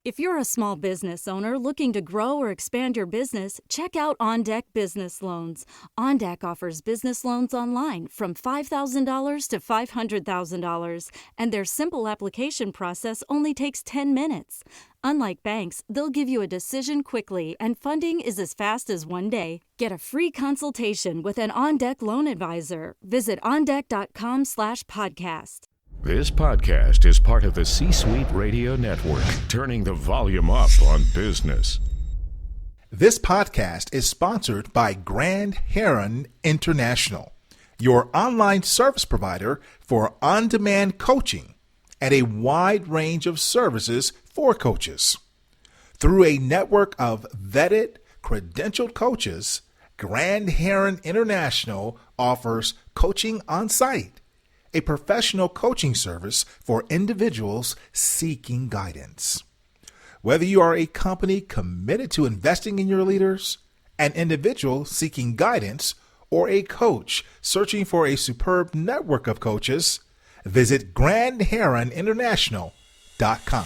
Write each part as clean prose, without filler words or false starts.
If you're a small business owner looking to grow or expand your business, check out OnDeck Business Loans. OnDeck offers business loans online from $5,000 to $500,000, and their simple application process only takes 10 minutes. Unlike banks, they'll give you a decision quickly, and funding is as fast as one day. Get a free consultation with an OnDeck loan advisor. Visit ondeck.com/podcast. This podcast is part of the C-Suite Radio Network, turning the volume up on business. This podcast is sponsored by Grand Heron International, your online service provider for on-demand coaching and a wide range of services for coaches. Through a network of vetted, credentialed coaches, Grand Heron International offers coaching on-site, a professional coaching service for individuals seeking guidance. Whether you are a company committed to investing in your leaders, an individual seeking guidance, or a coach searching for a superb network of coaches, visit grandheroninternational.com.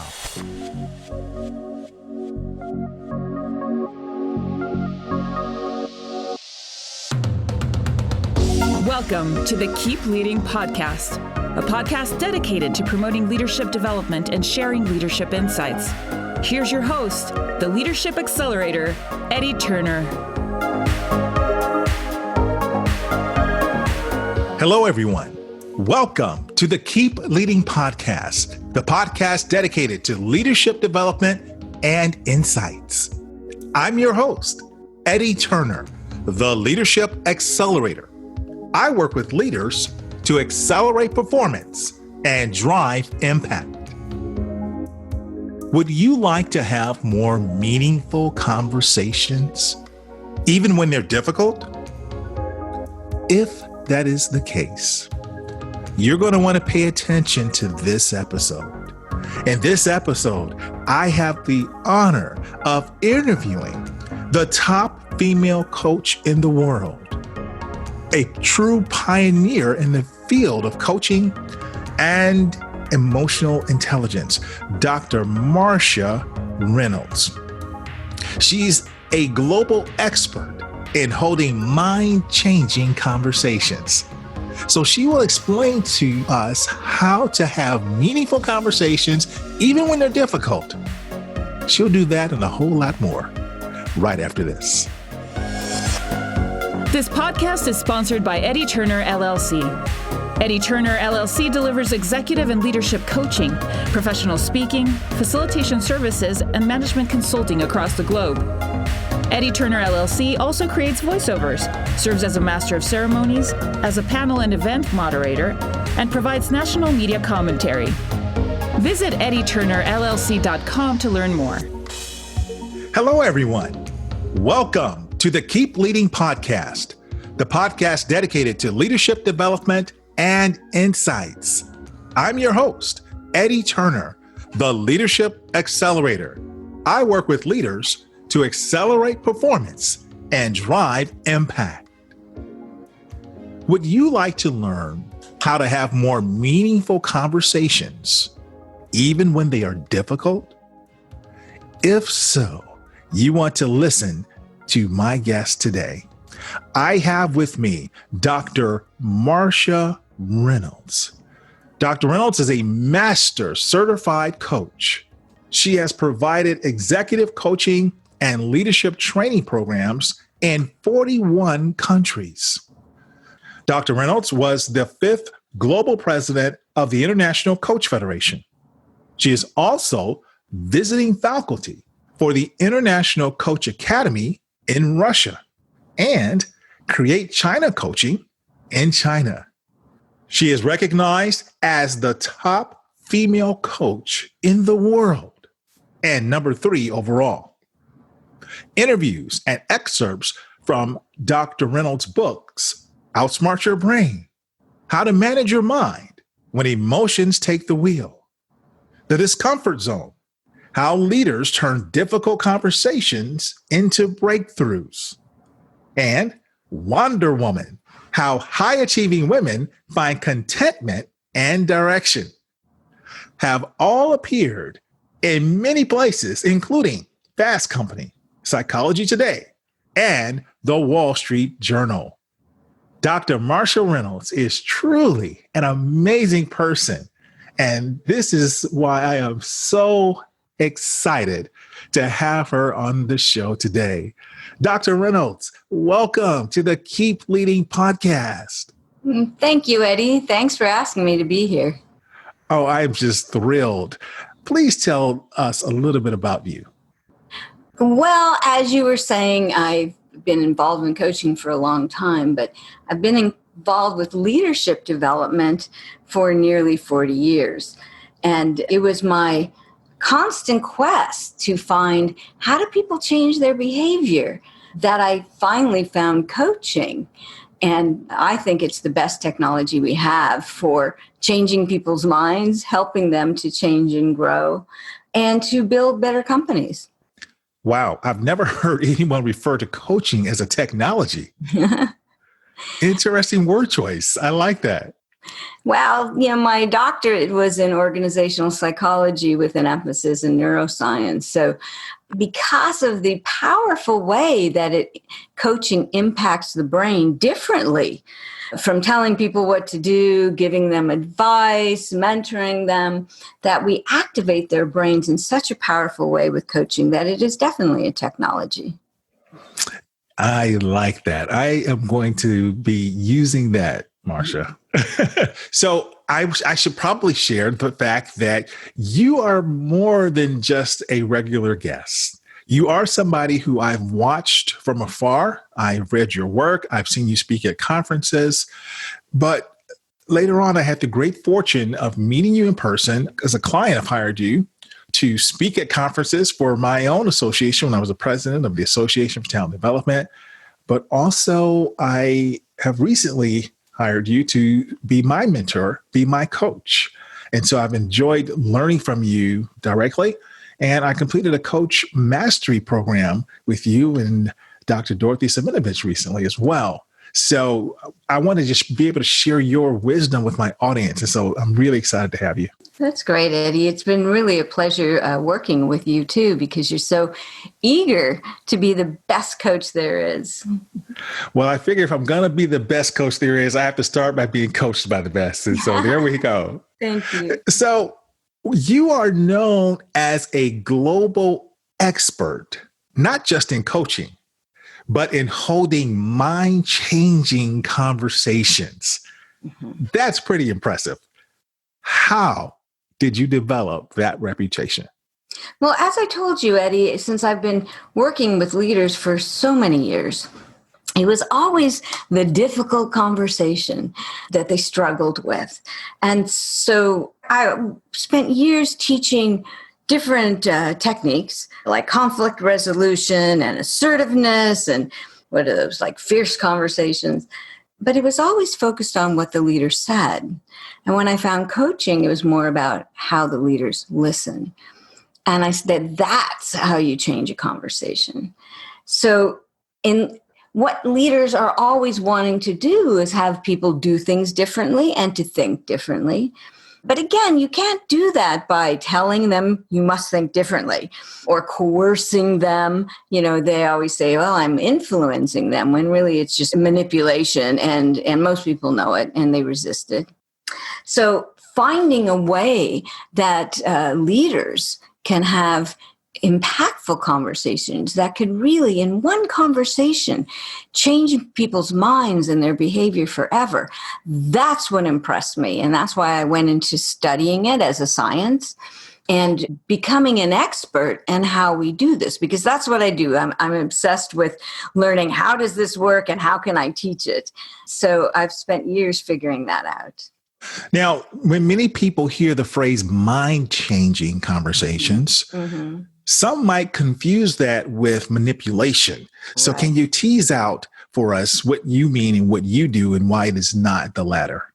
Welcome to the Keep Leading Podcast, a podcast dedicated to promoting leadership development and sharing leadership insights. Here's your host, the Leadership Accelerator, Eddie Turner. Hello, everyone. Welcome to the Keep Leading Podcast, the podcast dedicated to leadership development and insights. I'm your host, Eddie Turner, the Leadership Accelerator. I work with leaders to accelerate performance and drive impact. Would you like to have more meaningful conversations, even when they're difficult? If that is the case, you're going to want to pay attention to this episode. In this episode, I have the honor of interviewing the top female coach in the world, a true pioneer in the field of coaching and emotional intelligence, Dr. Marcia Reynolds. She's a global expert in holding mind-changing conversations. So she will explain to us how to have meaningful conversations, even when they're difficult. She'll do that and a whole lot more right after this. This podcast is sponsored by Eddie Turner, LLC. Eddie Turner, LLC delivers executive and leadership coaching, professional speaking, facilitation services, and management consulting across the globe. Eddie Turner, LLC also creates voiceovers, serves as a master of ceremonies, as a panel and event moderator, and provides national media commentary. Visit eddieturnerllc.com to learn more. Hello, everyone. Welcome to the Keep Leading Podcast, the podcast dedicated to leadership development and insights. I'm your host, Eddie Turner, the Leadership Accelerator. I work with leaders to accelerate performance and drive impact. Would you like to learn how to have more meaningful conversations, even when they are difficult? If so, you want to listen to my guest today. I have with me Dr. Marcia Reynolds. Dr. Reynolds is a master certified coach. She has provided executive coaching and leadership training programs in 41 countries. Dr. Reynolds was the 5th global president of the International Coach Federation. She is also visiting faculty for the International Coach Academy in Russia and Create China Coaching in China. She is recognized as the top female coach in the world and number 3 overall. Interviews and excerpts from Dr. Reynolds' books, Outsmart Your Brain, How to Manage Your Mind When Emotions Take the Wheel, The Discomfort Zone, How Leaders Turn Difficult Conversations into Breakthroughs, and Wonder Woman, How High-Achieving Women Find Contentment and Direction, have all appeared in many places, including Fast Company, Psychology Today, and the Wall Street Journal. Dr. Marcia Reynolds is truly an amazing person. And this is why I am so excited to have her on the show today. Dr. Reynolds, welcome to the Keep Leading podcast. Thank you, Eddie. Thanks for asking me to be here. Oh, I'm just thrilled. Please tell us a little bit about you. Well, as you were saying, I've been involved in coaching for a long time, but I've been involved with leadership development for nearly 40 years. And it was my constant quest to find how do people change their behavior that I finally found coaching. And I think it's the best technology we have for changing people's minds, helping them to change and grow, and to build better companies. Wow, I've never heard anyone refer to coaching as a technology. Interesting word choice. I like that. Well, my doctorate was in organizational psychology with an emphasis in neuroscience. So because of the powerful way that coaching impacts the brain differently, from telling people what to do, giving them advice, mentoring them, that we activate their brains in such a powerful way with coaching that it is definitely a technology. I like that. I am going to be using that, Marcia. So I should probably share the fact that you are more than just a regular guest. You are somebody who I've watched from afar. I've read your work. I've seen you speak at conferences. But later on, I had the great fortune of meeting you in person. As a client, I've hired you to speak at conferences for my own association when I was the president of the Association for Talent Development. But also, I have recently hired you to be my mentor, be my coach. And so I've enjoyed learning from you directly. And I completed a coach mastery program with you and Dr. Dorothy Saminovich recently as well. So I want to just be able to share your wisdom with my audience. And so I'm really excited to have you. That's great, Eddie. It's been really a pleasure working with you, too, because you're so eager to be the best coach there is. Well, I figure if I'm going to be the best coach there is, I have to start by being coached by the best. And so there we go. Thank you. So you are known as a global expert, not just in coaching, but in holding mind-changing conversations. Mm-hmm. That's pretty impressive. How did you develop that reputation? Well, as I told you, Eddie, since I've been working with leaders for so many years, it was always the difficult conversation that they struggled with. And so I spent years teaching different techniques like conflict resolution and assertiveness and what are those, like fierce conversations. But it was always focused on what the leader said. And when I found coaching, it was more about how the leaders listen. And I said, that's how you change a conversation. So what leaders are always wanting to do is have people do things differently and to think differently. But again, you can't do that by telling them you must think differently or coercing them. They always say, well, I'm influencing them, when really it's just manipulation, and most people know it and they resist it. So finding a way that leaders can have impactful conversations that could really, in one conversation, change people's minds and their behavior forever. That's what impressed me. And that's why I went into studying it as a science and becoming an expert in how we do this, because that's what I do. I'm obsessed with learning how does this work and how can I teach it. So I've spent years figuring that out. Now, when many people hear the phrase mind-changing conversations, mm-hmm. some might confuse that with manipulation. So right. Can you tease out for us what you mean and what you do and why it is not the latter?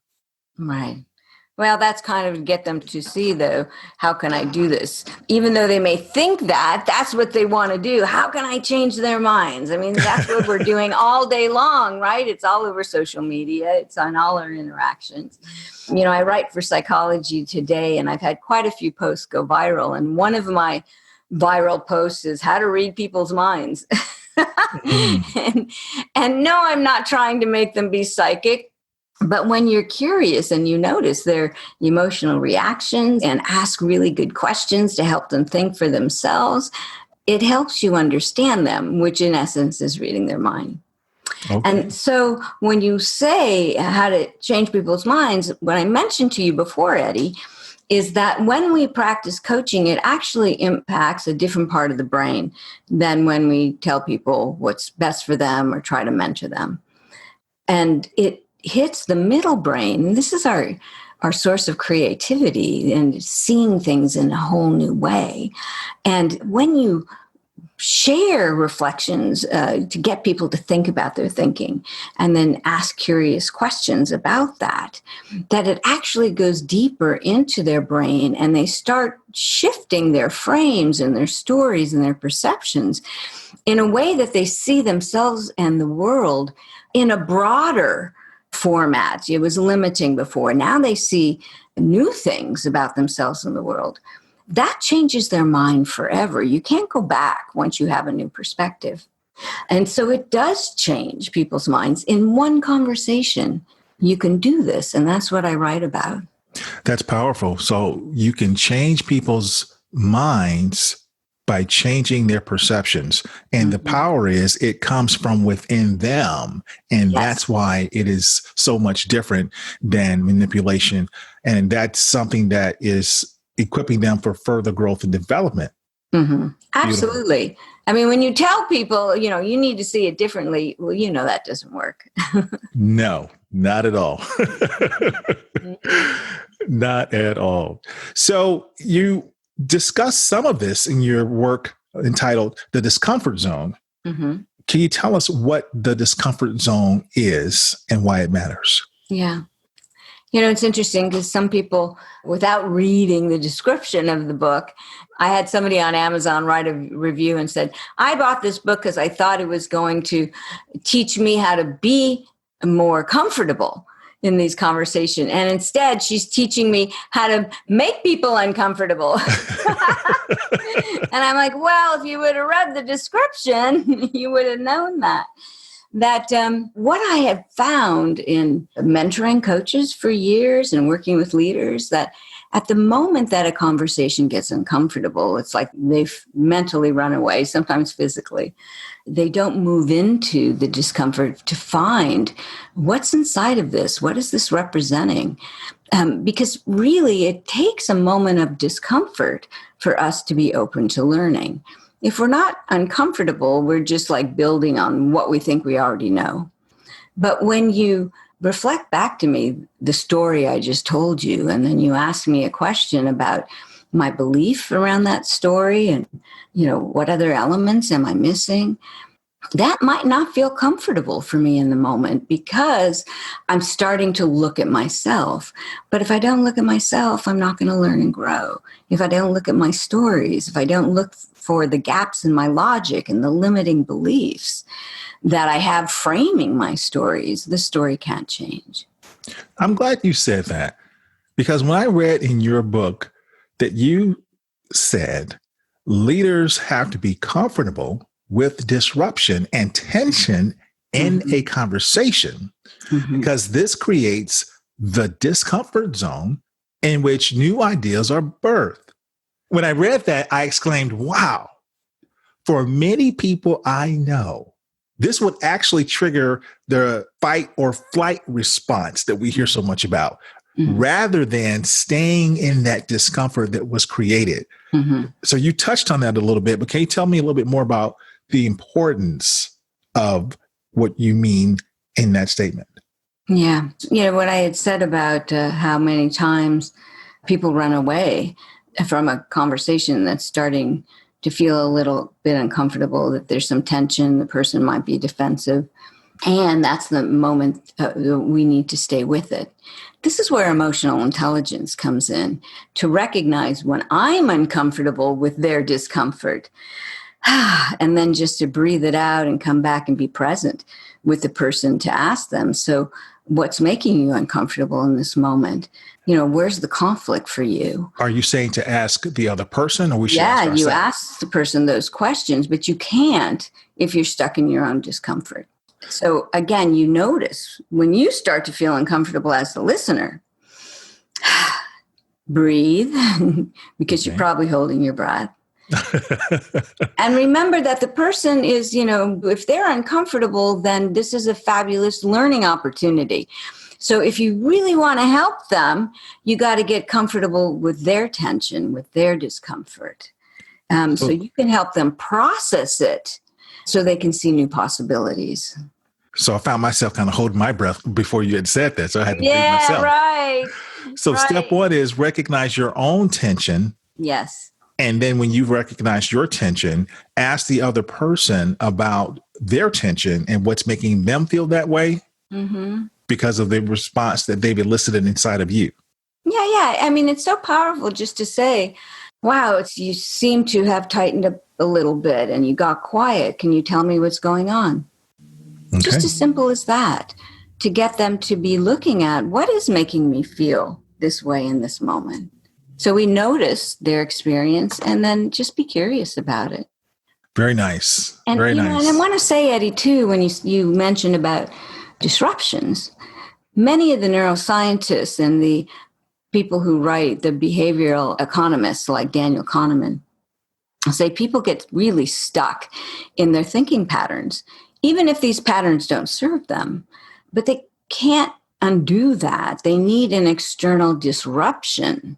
Right. Well, that's kind of to get them to see, though, how can I do this? Even though they may think that that's what they want to do, how can I change their minds? I mean, that's what we're doing all day long, right? It's all over social media. It's on all our interactions. You know, I write for Psychology Today, and I've had quite a few posts go viral. And one of my viral posts is how to read people's minds. and no, I'm not trying to make them be psychic. But when you're curious and you notice their emotional reactions and ask really good questions to help them think for themselves, it helps you understand them, which in essence is reading their mind. Okay. And so when you say how to change people's minds, what I mentioned to you before, Eddie, is that when we practice coaching, it actually impacts a different part of the brain than when we tell people what's best for them or try to mentor them. And it hits the middle brain. This is our source of creativity and seeing things in a whole new way. And when you share reflections to get people to think about their thinking and then ask curious questions about that it actually goes deeper into their brain and they start shifting their frames and their stories and their perceptions in a way that they see themselves and the world in a broader format. It was limiting before. Now they see new things about themselves and the world. That changes their mind forever. You can't go back once you have a new perspective. And so it does change people's minds. In one conversation, you can do this. And that's what I write about. That's powerful. So you can change people's minds by changing their perceptions. And the power is it comes from within them. And that's why it is so much different than manipulation. And that's something that is equipping them for further growth and development. Mm-hmm. Absolutely. Beautiful. I mean, when you tell people, you know, you need to see it differently, well, you know, that doesn't work. No, not at all. Not at all. So you discuss some of this in your work entitled The Discomfort Zone. Mm-hmm. Can you tell us what the discomfort zone is and why it matters? Yeah. You know, it's interesting because some people, without reading the description of the book, I had somebody on Amazon write a review and said, I bought this book because I thought it was going to teach me how to be more comfortable in these conversations. And instead, she's teaching me how to make people uncomfortable. And I'm like, well, if you would have read the description, you would have known that. What I have found in mentoring coaches for years and working with leaders, that at the moment that a conversation gets uncomfortable, it's like they've mentally run away, sometimes physically. They don't move into the discomfort to find what's inside of this. What is this representing? Because really, it takes a moment of discomfort for us to be open to learning. If we're not uncomfortable, we're just like building on what we think we already know. But when you reflect back to me the story I just told you, and then you ask me a question about my belief around that story and, you know, what other elements am I missing? That might not feel comfortable for me in the moment because I'm starting to look at myself. But if I don't look at myself, I'm not going to learn and grow. If I don't look at my stories, if I don't look for the gaps in my logic and the limiting beliefs that I have framing my stories, the story can't change. I'm glad you said that, because when I read in your book that you said leaders have to be comfortable with disruption and tension in a conversation, because this creates the discomfort zone in which new ideas are birthed. When I read that, I exclaimed, wow, for many people I know, this would actually trigger the fight or flight response that we hear so much about, rather than staying in that discomfort that was created. So you touched on that a little bit, but can you tell me a little bit more about the importance of what you mean in that statement? Yeah. You know, what I had said about how many times people run away from a conversation that's starting to feel a little bit uncomfortable, that there's some tension, the person might be defensive. And that's the moment we need to stay with it. This is where emotional intelligence comes in, to recognize when I'm uncomfortable with their discomfort, and then just to breathe it out and come back and be present with the person to ask them, so what's making you uncomfortable in this moment? Where's the conflict for you? Are you saying to ask the other person, or we should ask ourselves? You ask the person those questions, but you can't if you're stuck in your own discomfort. So again, you notice when you start to feel uncomfortable as the listener, breathe, because you're probably holding your breath. And remember that the person is, if they're uncomfortable, then this is a fabulous learning opportunity. So if you really want to help them, you got to get comfortable with their tension, with their discomfort. So you can help them process it so they can see new possibilities. So I found myself kind of holding my breath before you had said that. So I had to breathe myself. Right. So step one is recognize your own tension. Yes. And then when you've recognized your tension, ask the other person about their tension and what's making them feel that way because of the response that they've elicited inside of you. Yeah. I mean, it's so powerful just to say, wow, you seem to have tightened up a little bit and you got quiet. Can you tell me what's going on? Okay. Just as simple as that, to get them to be looking at what is making me feel this way in this moment. So we notice their experience and then just be curious about it. Very nice. And, Very nice. And I want to say, Eddie, too, when you mentioned about disruptions, many of the neuroscientists and the people who write, the behavioral economists like Daniel Kahneman, say people get really stuck in their thinking patterns, even if these patterns don't serve them, but they can't undo that. They need an external disruption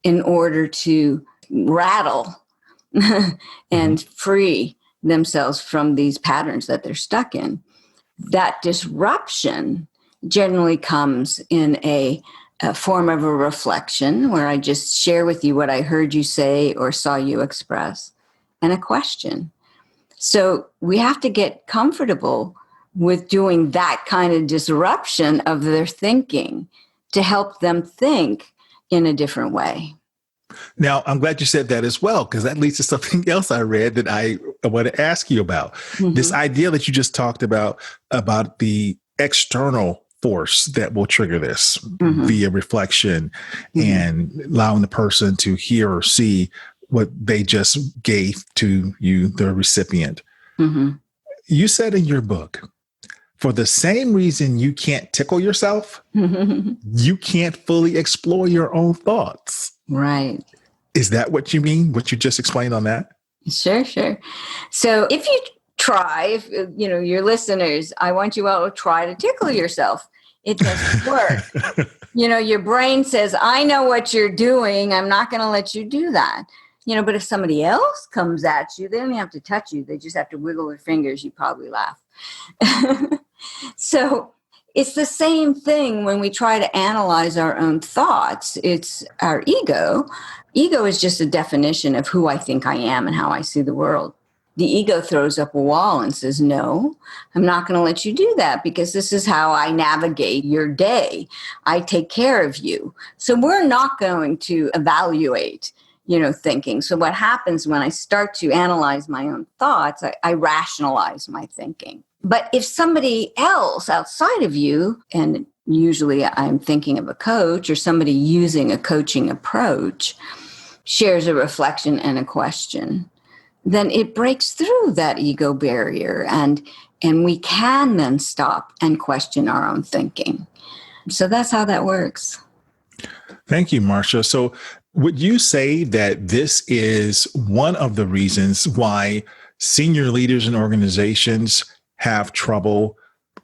in order to rattle and free themselves from these patterns that they're stuck in. That disruption generally comes in a form of a reflection where I just share with you what I heard you say or saw you express, and a question. So we have to get comfortable with doing that kind of disruption of their thinking to help them think in a different way. Now, I'm glad you said that as well, because that leads to something else I read that I want to ask you about. This idea that you just talked about the external force that will trigger this via reflection and allowing the person to hear or see what they just gave to you, the recipient. You said in your book, for the same reason you can't tickle yourself, you can't fully explore your own thoughts. Right. Is that what you mean? What you just explained on that? Sure. So if you try, your listeners, I want you all to try to tickle yourself. It doesn't work. Your brain says, I know what you're doing. I'm not going to let you do that. But if somebody else comes at you, they don't even have to touch you. They just have to wiggle their fingers. You probably laugh. So it's the same thing when we try to analyze our own thoughts. It's our ego. Ego is just a definition of who I think I am and how I see the world. The ego throws up a wall and says, no, I'm not going to let you do that because this is how I navigate your day. I take care of you. So we're not going to evaluate, thinking. So what happens when I start to analyze my own thoughts, I rationalize my thinking. But if somebody else outside of you, and usually I'm thinking of a coach or somebody using a coaching approach, shares a reflection and a question, then it breaks through that ego barrier and we can then stop and question our own thinking. So that's how that works. Thank you, Marcia. So would you say that this is one of the reasons why senior leaders in organizations have trouble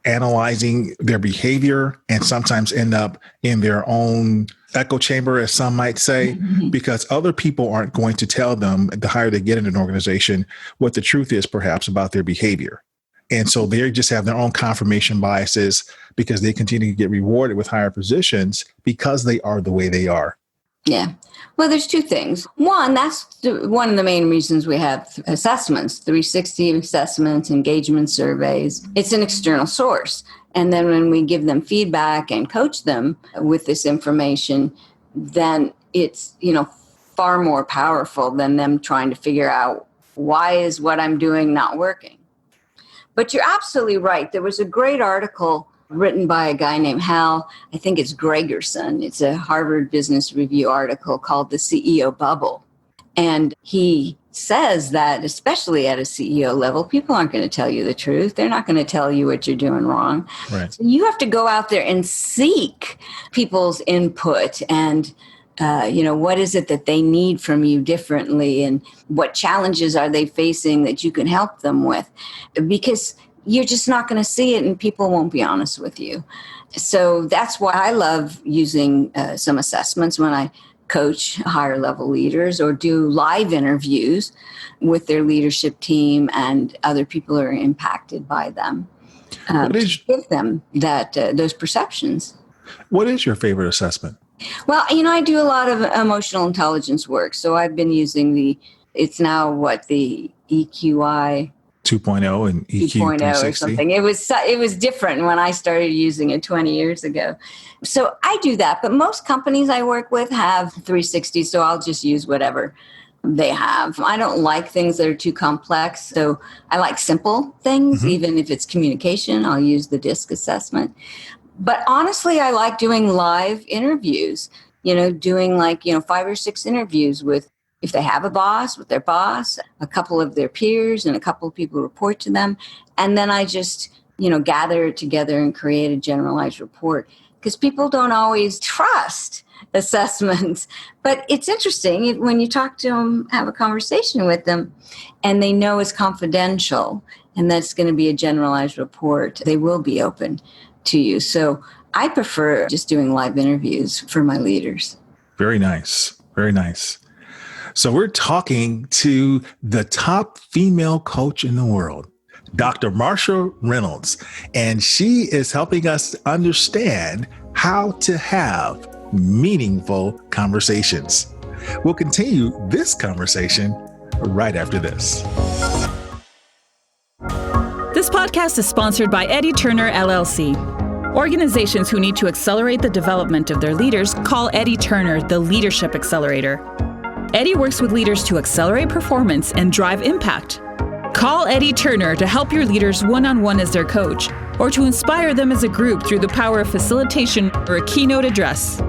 analyzing their behavior and sometimes end up in their own echo chamber, as some might say, because other people aren't going to tell them, the higher they get in an organization, what the truth is perhaps about their behavior. And so they just have their own confirmation biases because they continue to get rewarded with higher positions because they are the way they are. Yeah. Well, there's two things. One, one of the main reasons we have assessments, 360 assessments, engagement surveys. It's an external source. And then when we give them feedback and coach them with this information, then it's, far more powerful than them trying to figure out why is what I'm doing not working. But you're absolutely right. There was a great article written by a guy named Hal, I think it's Gregerson. It's a Harvard Business Review article called The CEO Bubble. And he says that, especially at a CEO level, people aren't going to tell you the truth. They're not going to tell you what you're doing wrong. Right. So you have to go out there and seek people's input and what is it that they need from you differently, and what challenges are they facing that you can help them with? Because you're just not going to see it and people won't be honest with you. So that's why I love using some assessments when I coach higher level leaders or do live interviews with their leadership team and other people who are impacted by them. To give them that those perceptions. What is your favorite assessment? Well, I do a lot of emotional intelligence work. So I've been using it's now the EQI 2.0 and EQ 2.0 or something. It was different when I started using it 20 years ago. So I do that. But most companies I work with have 360, so I'll just use whatever they have. I don't like things that are too complex. So I like simple things, even if it's communication. I'll use the DISC assessment. But honestly, I like doing live interviews, doing 5 or 6 interviews with, if they have a boss, with their boss, a couple of their peers, and a couple of people who report to them. And then I just, gather it together and create a generalized report, because people don't always trust assessments. But it's interesting when you talk to them, have a conversation with them, and they know it's confidential and that's going to be a generalized report, they will be open to you. So I prefer just doing live interviews for my leaders. Very nice. Very nice. So we're talking to the top female coach in the world, Dr. Marcia Reynolds, and she is helping us understand how to have meaningful conversations. We'll continue this conversation right after this. This podcast is sponsored by Eddie Turner, LLC. Organizations who need to accelerate the development of their leaders call Eddie Turner the Leadership Accelerator. Eddie works with leaders to accelerate performance and drive impact. Call Eddie Turner to help your leaders one-on-one as their coach, or to inspire them as a group through the power of facilitation or a keynote address.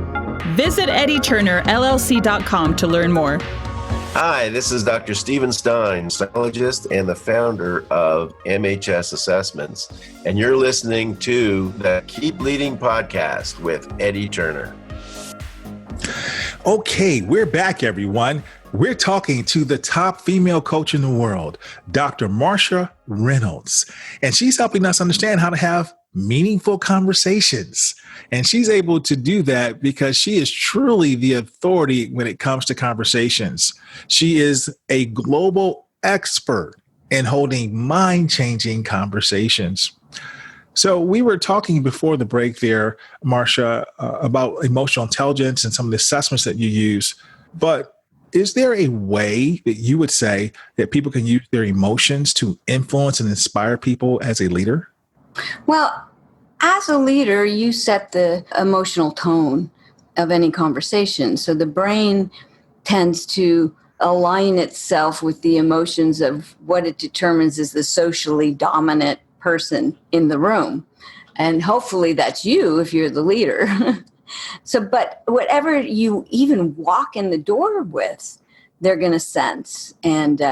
Visit EddieTurnerLLC.com to learn more. Hi, this is Dr. Stephen Stein, psychologist and the founder of MHS Assessments, and you're listening to the Keep Leading podcast with Eddie Turner. Okay, we're back, everyone. We're talking to the top female coach in the world, Dr. Marcia Reynolds, and she's helping us understand how to have meaningful conversations. And she's able to do that because she is truly the authority when it comes to conversations. She is a global expert in holding mind-changing conversations. So we were talking before the break there, Marcia, about emotional intelligence and some of the assessments that you use. But is there a way that you would say that people can use their emotions to influence and inspire people as a leader? Well, as a leader, you set the emotional tone of any conversation. So the brain tends to align itself with the emotions of what it determines is the socially dominant person in the room. And hopefully that's you if you're the leader. But whatever you even walk in the door with, they're going to sense. And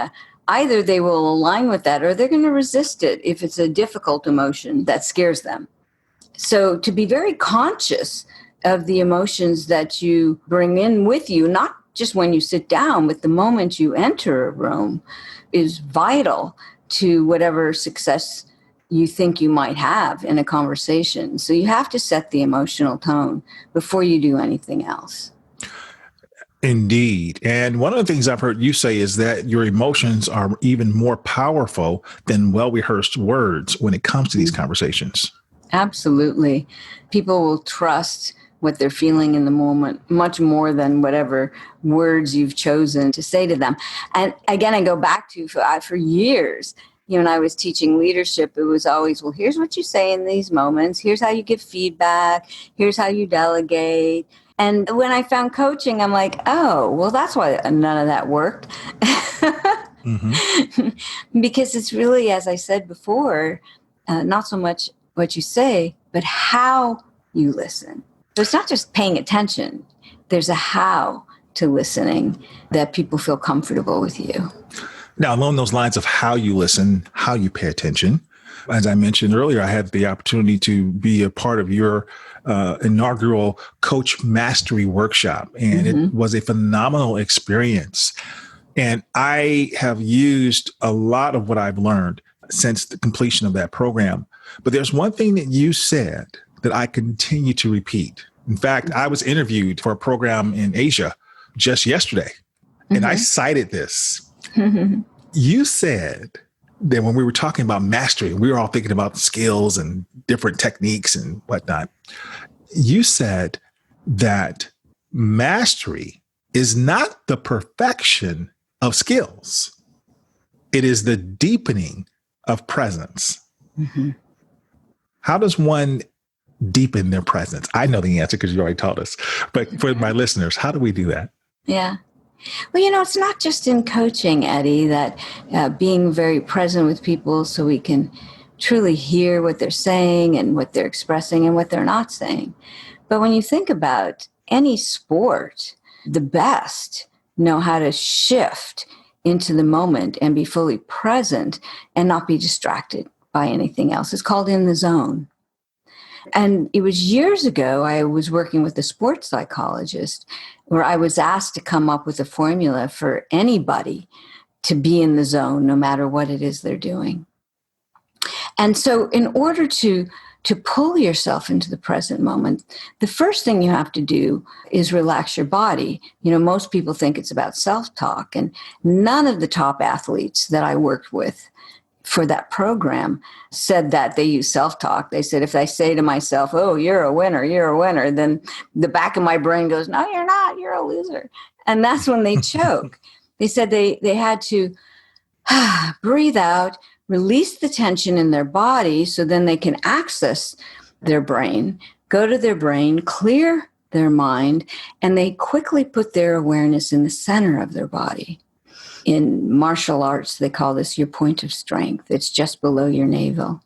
either they will align with that or they're going to resist it if it's a difficult emotion that scares them. So to be very conscious of the emotions that you bring in with you, not just when you sit down, but the moment you enter a room, is vital to whatever success you think you might have in a conversation. So you have to set the emotional tone before you do anything else. Indeed. And one of the things I've heard you say is that your emotions are even more powerful than well-rehearsed words when it comes to these conversations. Absolutely. People will trust what they're feeling in the moment, much more than whatever words you've chosen to say to them. And again, I go back to for years, when I was teaching leadership, it was always, well, here's what you say in these moments. Here's how you give feedback. Here's how you delegate. And when I found coaching, I'm like, oh, well, that's why none of that worked. Mm-hmm. Because it's really, as I said before, not so much what you say, but how you listen. So it's not just paying attention. There's a how to listening that people feel comfortable with you. Now, along those lines of how you listen, how you pay attention, as I mentioned earlier, I had the opportunity to be a part of your inaugural Coach Mastery Workshop, and it was a phenomenal experience. And I have used a lot of what I've learned since the completion of that program. But there's one thing that you said that I continue to repeat. In fact, I was interviewed for a program in Asia just yesterday, and I cited this. You said that when we were talking about mastery, we were all thinking about skills and different techniques and whatnot. You said that mastery is not the perfection of skills. It is the deepening of presence. Mm-hmm. How does one deepen their presence? I know the answer because you already taught us. But for my listeners, how do we do that? Yeah. Well, it's not just in coaching, Eddie, that being very present with people so we can truly hear what they're saying and what they're expressing and what they're not saying. But when you think about any sport, the best know how to shift into the moment and be fully present and not be distracted by anything else. It's called in the zone. And it was years ago, I was working with a sports psychologist where I was asked to come up with a formula for anybody to be in the zone, no matter what it is they're doing. And so in order to pull yourself into the present moment, the first thing you have to do is relax your body. Most people think it's about self-talk, and none of the top athletes that I worked with for that program said that they use self-talk. They said, if I say to myself, oh, you're a winner, then the back of my brain goes, no, you're not, you're a loser. And that's when they choke. They said they had to breathe out, release the tension in their body so then they can access their brain, go to their brain, clear their mind, and they quickly put their awareness in the center of their body. In martial arts, they call this your point of strength. It's just below your navel.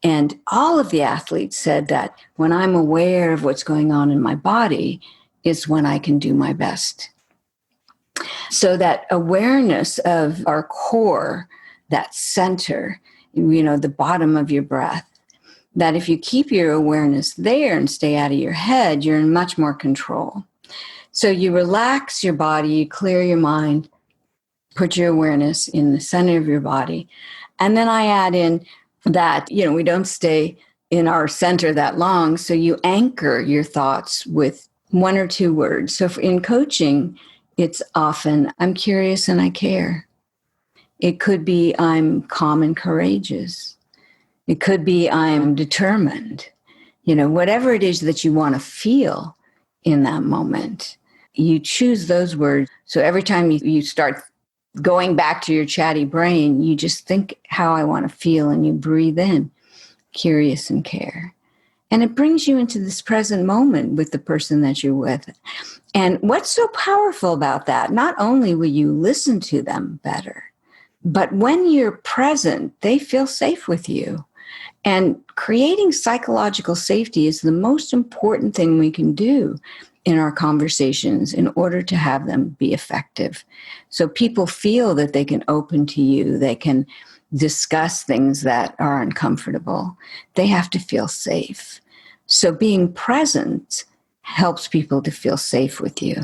And all of the athletes said that when I'm aware of what's going on in my body is when I can do my best. So that awareness of our core, that center, the bottom of your breath, that if you keep your awareness there and stay out of your head, you're in much more control. So you relax your body, you clear your mind, put your awareness in the center of your body. And then I add in that, we don't stay in our center that long. So you anchor your thoughts with one or two words. So in coaching, it's often, I'm curious and I care. It could be, I'm calm and courageous. It could be, I'm determined. Whatever it is that you want to feel in that moment, you choose those words. So every time you start going back to your chatty brain, you just think how I want to feel, and you breathe in, curious and care. And it brings you into this present moment with the person that you're with. And what's so powerful about that? Not only will you listen to them better, but when you're present, they feel safe with you. And creating psychological safety is the most important thing we can do in our conversations in order to have them be effective. So people feel that they can open to you, they can discuss things that are uncomfortable. They have to feel safe. So being present helps people to feel safe with you.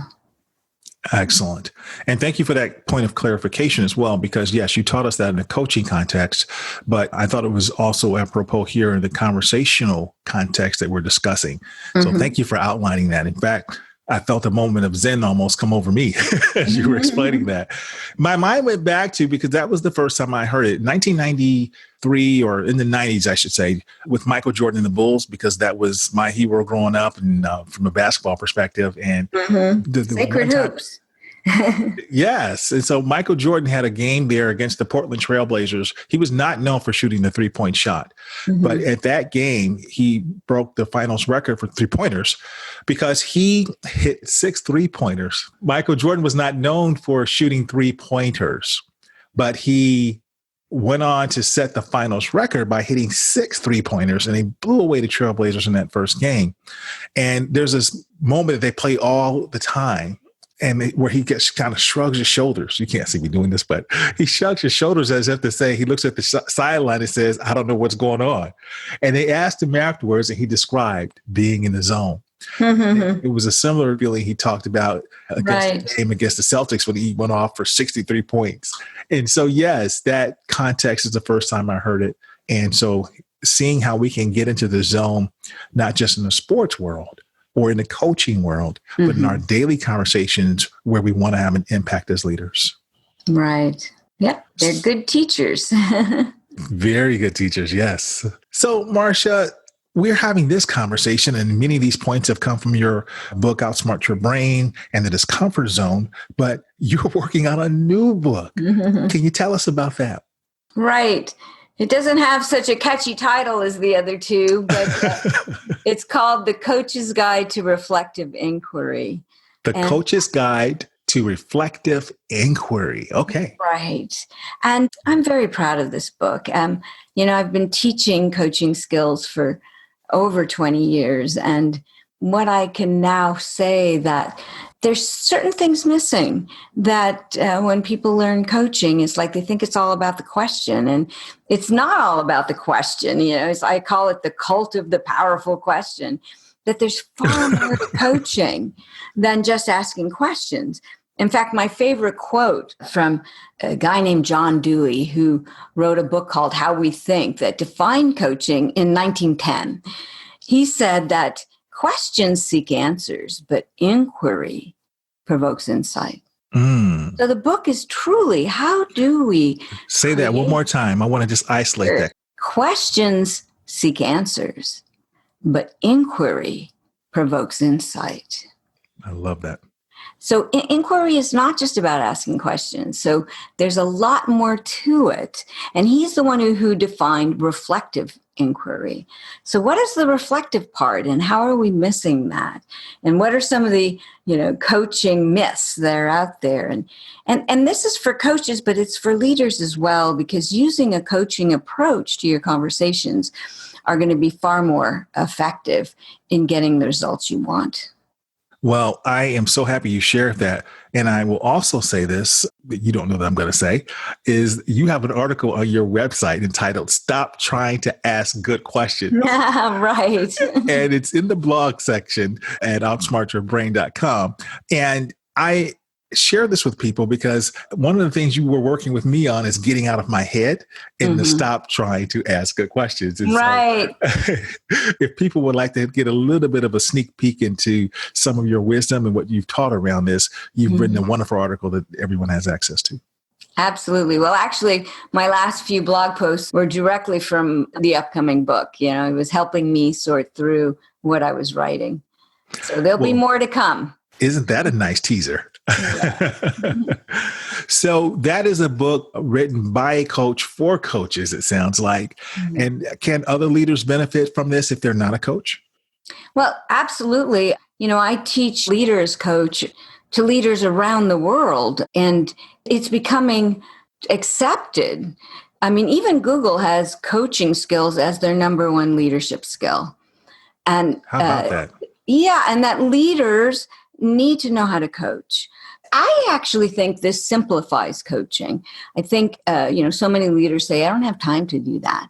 Excellent. And thank you for that point of clarification as well, because yes, you taught us that in a coaching context, but I thought it was also apropos here in the conversational context that we're discussing. So thank you for outlining that. In fact, I felt a moment of Zen almost come over me as you were explaining that. My mind went back to, because that was the first time I heard it, 1993 or in the 90s, I should say, with Michael Jordan and the Bulls, because that was my hero growing up and from a basketball perspective. And the Sacred hoops. Yes. And so Michael Jordan had a game there against the Portland Trailblazers. He was not known for shooting the 3-point shot. But at that game, he broke the finals record for 3-pointers because he hit 6 3-pointers. Michael Jordan was not known for shooting 3-pointers, but he went on to set the finals record by hitting 6 3-pointers, and he blew away the Trailblazers in that first game. And there's this moment that they play all the time, and where he gets kind of shrugs his shoulders. You can't see me doing this, but he shrugs his shoulders as if to say, he looks at the sideline and says, I don't know what's going on. And they asked him afterwards, and he described being in the zone. It was a similar feeling he talked about against the game against the Celtics when he went off for 63 points. And so, yes, that context is the first time I heard it. And so seeing how we can get into the zone, not just in the sports world, or in the coaching world, but in our daily conversations where we want to have an impact as leaders. Right. Yep. They're good teachers. Very good teachers. Yes. So, Marcia, we're having this conversation, and many of these points have come from your book, Outsmart Your Brain and the Discomfort Zone, but you're working on a new book. Can you tell us about that? Right. It doesn't have such a catchy title as the other two, but it's called The Coach's Guide to Reflective Inquiry. The Coach's Guide to Reflective Inquiry. Okay. Right. And I'm very proud of this book. I've been teaching coaching skills for over 20 years. And what I can now say that there's certain things missing that when people learn coaching, it's like they think it's all about the question, and it's not all about the question. I call it the cult of the powerful question, that there's far more to coaching than just asking questions. In fact, my favorite quote from a guy named John Dewey, who wrote a book called How We Think that defined coaching in 1910. He said that questions seek answers, but inquiry provokes insight. So the book is truly, how do we say that one more time? I want to just isolate that. Questions seek answers, but inquiry provokes insight. I love that. So inquiry is not just about asking questions. So there's a lot more to it. And he's the one who defined reflective inquiry. So what is the reflective part, and how are we missing that? And what are some of the, coaching myths that are out there? And this is for coaches, but it's for leaders as well, because using a coaching approach to your conversations are going to be far more effective in getting the results you want. Well, I am so happy you shared that. And I will also say this, that you don't know that I'm going to say, is you have an article on your website entitled Stop Trying to Ask Good Questions. Yeah, right. And it's in the blog section at outsmartyourbrain.com. And I share this with people because one of the things you were working with me on is getting out of my head and to stop trying to ask good questions. And right. So, if people would like to get a little bit of a sneak peek into some of your wisdom and what you've taught around this, you've written a wonderful article that everyone has access to. Absolutely. Well, actually, my last few blog posts were directly from the upcoming book. It was helping me sort through what I was writing. So there'll be more to come. Isn't that a nice teaser? So that is a book written by a coach for coaches, it sounds like. And can other leaders benefit from this if they're not a coach? Well, absolutely. I teach leaders coach to leaders around the world, and it's becoming accepted. I mean, even Google has coaching skills as their number one leadership skill. And how about that? Yeah, and that leaders need to know how to coach. I actually think this simplifies coaching. I think, so many leaders say, I don't have time to do that.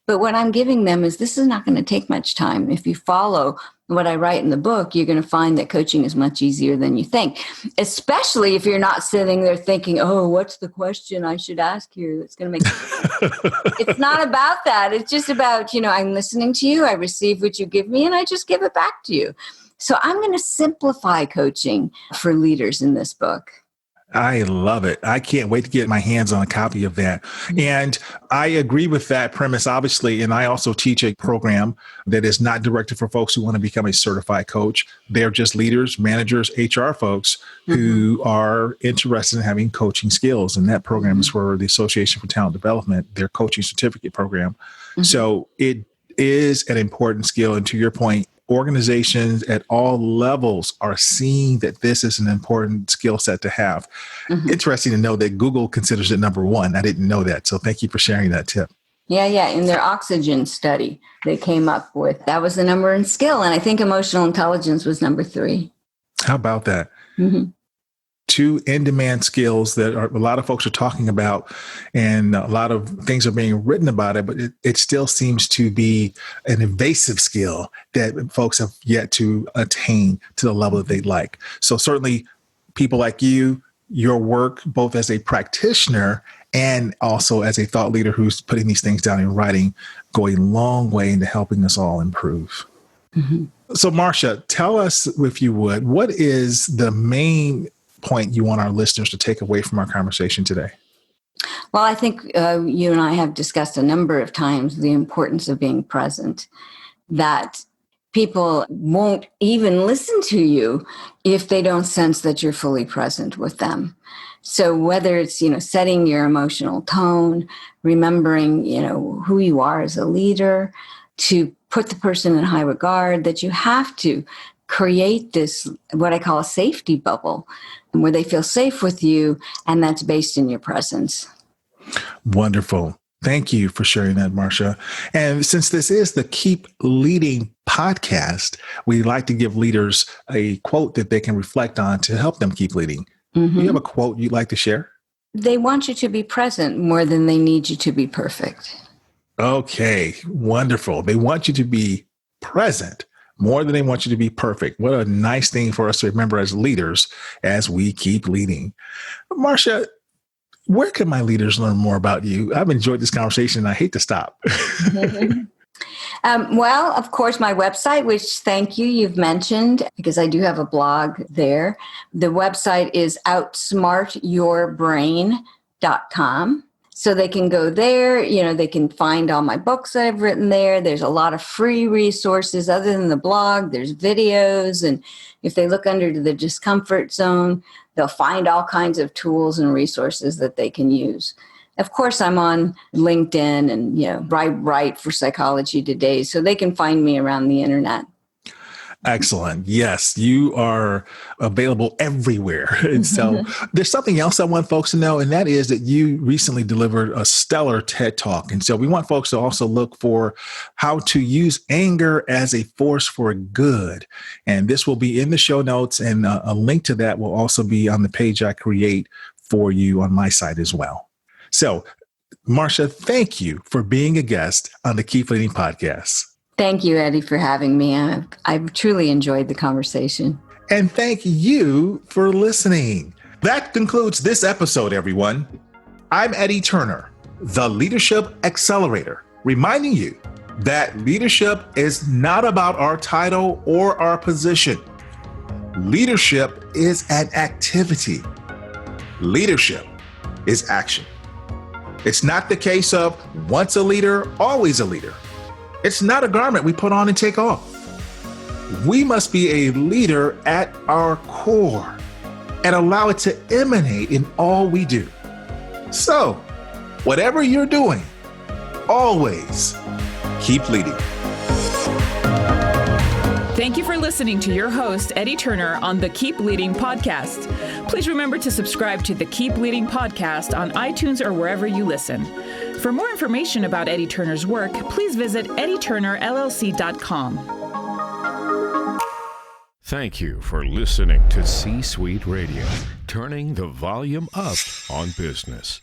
But what I'm giving them is this is not going to take much time. If you follow what I write in the book, you're going to find that coaching is much easier than you think, especially if you're not sitting there thinking, oh, what's the question I should ask here that's going to make sense? It's not about that. It's just about, I'm listening to you. I receive what you give me, and I just give it back to you. So I'm going to simplify coaching for leaders in this book. I love it. I can't wait to get my hands on a copy of that. And I agree with that premise, obviously. And I also teach a program that is not directed for folks who want to become a certified coach. They're just leaders, managers, HR folks who are interested in having coaching skills. And that program is for the Association for Talent Development, their coaching certificate program. So it is an important skill. And to your point, organizations at all levels are seeing that this is an important skill set to have. Interesting to know that Google considers it number one. I didn't know that. So thank you for sharing that tip. Yeah. In their oxygen study, they came up with that was the number one skill. And I think emotional intelligence was number 3. How about that? Two in-demand skills that a lot of folks are talking about, and a lot of things are being written about it, but it still seems to be an invasive skill that folks have yet to attain to the level that they'd like. So certainly people like you, your work, both as a practitioner and also as a thought leader who's putting these things down in writing, go a long way into helping us all improve. So Marcia, tell us, if you would, what is the main point you want our listeners to take away from our conversation today? Well, I think you and I have discussed a number of times the importance of being present, that people won't even listen to you if they don't sense that you're fully present with them. So whether it's, setting your emotional tone, remembering, who you are as a leader, to put the person in high regard, that you have to create this, what I call a safety bubble, where they feel safe with you, and that's based in your presence. Wonderful. Thank you for sharing that, Marcia. And since this is the Keep Leading podcast, we like to give leaders a quote that they can reflect on to help them keep leading. Do you have a quote you'd like to share? They want you to be present more than they need you to be perfect. Okay, wonderful. They want you to be present more than they want you to be perfect. What a nice thing for us to remember as leaders as we keep leading. Marcia, where can my leaders learn more about you? I've enjoyed this conversation and I hate to stop. Well, of course, my website, which thank you, you've mentioned, because I do have a blog there. The website is outsmartyourbrain.com. So they can go there, they can find all my books that I've written there. There's a lot of free resources other than the blog. There's videos. And if they look under the discomfort zone, they'll find all kinds of tools and resources that they can use. Of course, I'm on LinkedIn and, I write for Psychology Today, so they can find me around the internet. Excellent. Yes, you are available everywhere. And so there's something else I want folks to know, and that is that you recently delivered a stellar TED Talk. And so we want folks to also look for how to use anger as a force for good. And this will be in the show notes, and a link to that will also be on the page I create for you on my site as well. So, Marcia, thank you for being a guest on the Keep Leading podcast. Thank you, Eddie, for having me. I've truly enjoyed the conversation. And thank you for listening. That concludes this episode, everyone. I'm Eddie Turner, the Leadership Accelerator, reminding you that leadership is not about our title or our position. Leadership is an activity. Leadership is action. It's not the case of once a leader, always a leader. It's not a garment we put on and take off. We must be a leader at our core and allow it to emanate in all we do. So, whatever you're doing, always keep leading. Thank you for listening to your host, Eddie Turner, on the Keep Leading podcast. Please remember to subscribe to the Keep Leading podcast on iTunes or wherever you listen. For more information about Eddie Turner's work, please visit eddieturnerllc.com. Thank you for listening to C-Suite Radio, turning the volume up on business.